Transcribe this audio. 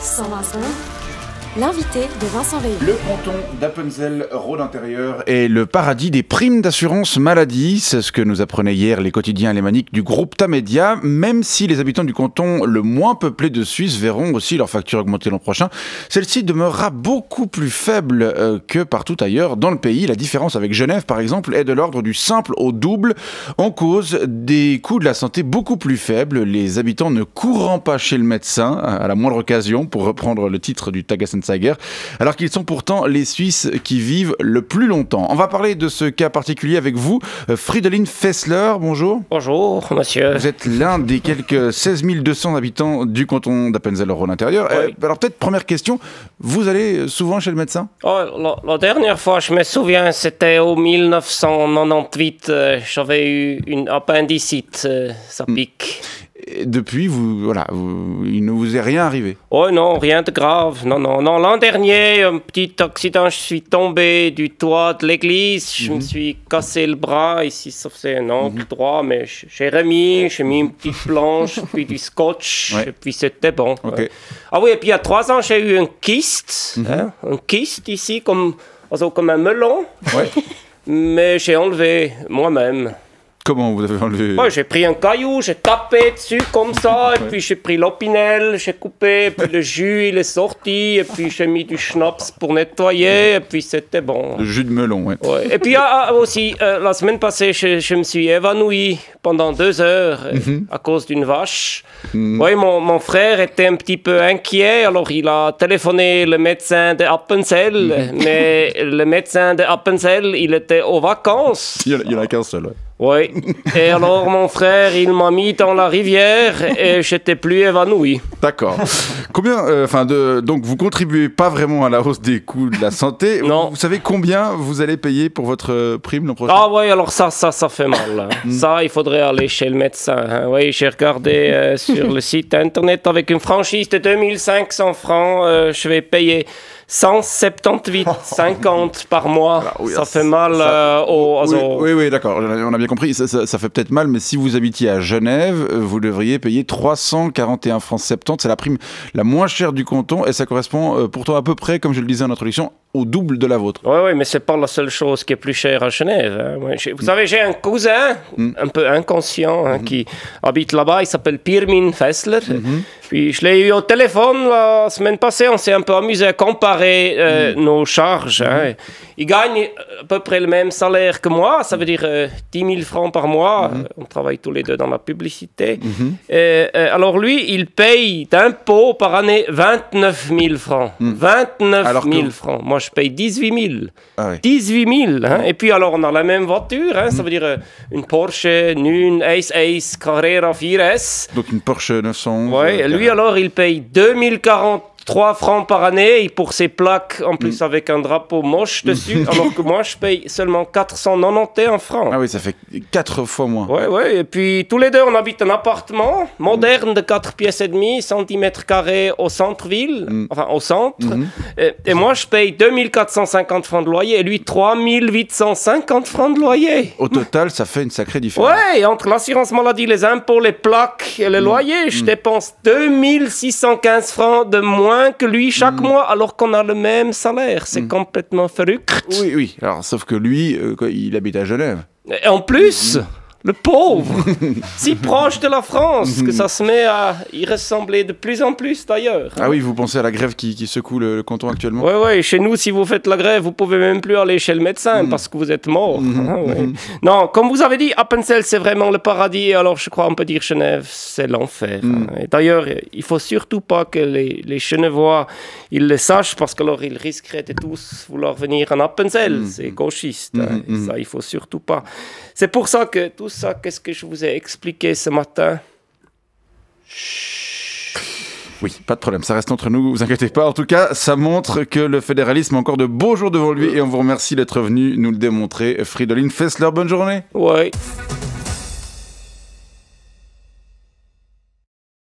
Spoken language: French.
120 l'invité de Vincent Veillon. Le canton d'Appenzell, Rhône intérieur, est le paradis des primes d'assurance maladie. C'est ce que nous apprenaient hier les quotidiens alémaniques du groupe Tamedia. Même si les habitants du canton le moins peuplé de Suisse verront aussi leur facture augmenter l'an prochain, celle-ci demeurera beaucoup plus faible que partout ailleurs dans le pays. La différence avec Genève, par exemple, est de l'ordre du simple au double, en cause des coûts de la santé beaucoup plus faibles. Les habitants ne courant pas chez le médecin à la moindre occasion, pour reprendre le titre du Tagesthemen, alors qu'ils sont pourtant les Suisses qui vivent le plus longtemps. On va parler de ce cas particulier avec vous, Fridolin Fessler, bonjour. Bonjour, monsieur. Vous êtes l'un des quelques 16 200 habitants du canton d'Appenzell Rhône intérieur. Oui. Alors peut-être, première question, vous allez souvent chez le médecin? La dernière fois, je me souviens, c'était en 1998. J'avais eu une appendicite, ça pique. Et depuis, il ne vous est rien arrivé? Oh non, rien de grave. Non. L'an dernier, un petit accident, je suis tombé du toit de l'église. Je me suis cassé le bras. Ici, ça faisait un angle droit, mais j'ai remis. J'ai mis une petite planche, puis du scotch, et puis c'était bon. Okay. Ouais. Ah oui, et puis il y a 3 ans, j'ai eu un kyste. Un kyste ici, comme un melon. Ouais. Mais j'ai enlevé moi-même. Comment vous avez enlevé? Ouais, j'ai pris un caillou, j'ai tapé dessus comme ça, et puis j'ai pris l'opinel, j'ai coupé, et puis le jus il est sorti, et puis j'ai mis du schnapps pour nettoyer, et puis c'était bon. Le jus de melon, ouais. Ouais. Et puis aussi, la semaine passée, je me suis évanoui pendant 2 heures à cause d'une vache. Oui, mon frère était un petit peu inquiet, alors il a téléphoné le médecin de Appenzell, mais le médecin de Appenzell, il était aux vacances. Il n'y en a qu'un seul, ouais. Oui, et alors mon frère, il m'a mis dans la rivière et j'étais plus évanoui. D'accord. Donc vous contribuez pas vraiment à la hausse des coûts de la santé. Non. Vous savez combien vous allez payer pour votre prime l'an prochain? Ah oui, alors ça fait mal. Ça, il faudrait aller chez le médecin. Hein. Oui, j'ai regardé sur le site internet avec une franchise de 2500 francs. Je vais payer 178,50 par mois. Ah, oui, ça fait mal Oui, d'accord, on a bien compris. Ça fait peut-être mal, mais si vous habitiez à Genève, vous devriez payer 341 francs 70. C'est la prime la moins chère du canton et ça correspond pourtant à peu près, comme je le disais en introduction, au double de la vôtre. Oui, mais c'est pas la seule chose qui est plus chère à Genève. Hein. Vous savez, j'ai un cousin, un peu inconscient, qui habite là-bas. Il s'appelle Pirmin Fessler. Puis je l'ai eu au téléphone la semaine passée. On s'est un peu amusé à comparer nos charges. Hein. Il gagne à peu près le même salaire que moi. Ça veut dire 10 000 francs par mois. On travaille tous les deux dans la publicité. Alors lui, il paye d'impôts par année 29 000 francs. 29 000 francs. Moi, je paye 18 000. Ah oui. 18 000. Hein. Et puis, alors, on a la même voiture. Hein. Ça veut dire une Porsche 911 Carrera 4S. Donc, une Porsche 911. Oui, lui, alors, il paye 2043 francs par année. Et pour ses plaques, en plus, avec un drapeau moche dessus. Alors que moi, je paye seulement 491 francs. Ah oui, ça fait 4 fois moins. Oui. Et puis, tous les deux, on habite un appartement moderne de 4 pièces et demie, centimètres carrés au centre-ville. Enfin, au centre. Et moi, je paye 2450 francs de loyer et lui 3850 francs de loyer. Au total, ça fait une sacrée différence. Ouais, entre l'assurance maladie, les impôts, les plaques et le loyer, je dépense 2615 francs de moins que lui chaque mois alors qu'on a le même salaire. C'est complètement verrückt. Oui. Alors, sauf que lui, il habite à Genève. Et en plus... Le pauvre, si proche de la France, que ça se met à y ressembler de plus en plus d'ailleurs. Ah oui, vous pensez à la grève qui secoue le canton actuellement? Oui, chez nous, si vous faites la grève, vous pouvez même plus aller chez le médecin parce que vous êtes mort. Non, comme vous avez dit, Appenzell, c'est vraiment le paradis. Alors, je crois on peut dire Genève, c'est l'enfer. Et d'ailleurs, il faut surtout pas que les Genevois, ils le sachent parce qu'alors ils risqueraient de tous vouloir venir en Appenzell. C'est gauchiste. Et ça, il faut surtout pas. C'est pour ça que tout ça, qu'est-ce que je vous ai expliqué ce matin? Oui, pas de problème, ça reste entre nous, vous inquiétez pas. En tout cas, ça montre que le fédéralisme a encore de beaux jours devant lui et on vous remercie d'être venu nous le démontrer. Fridolin Fessler, bonne journée. Ouais.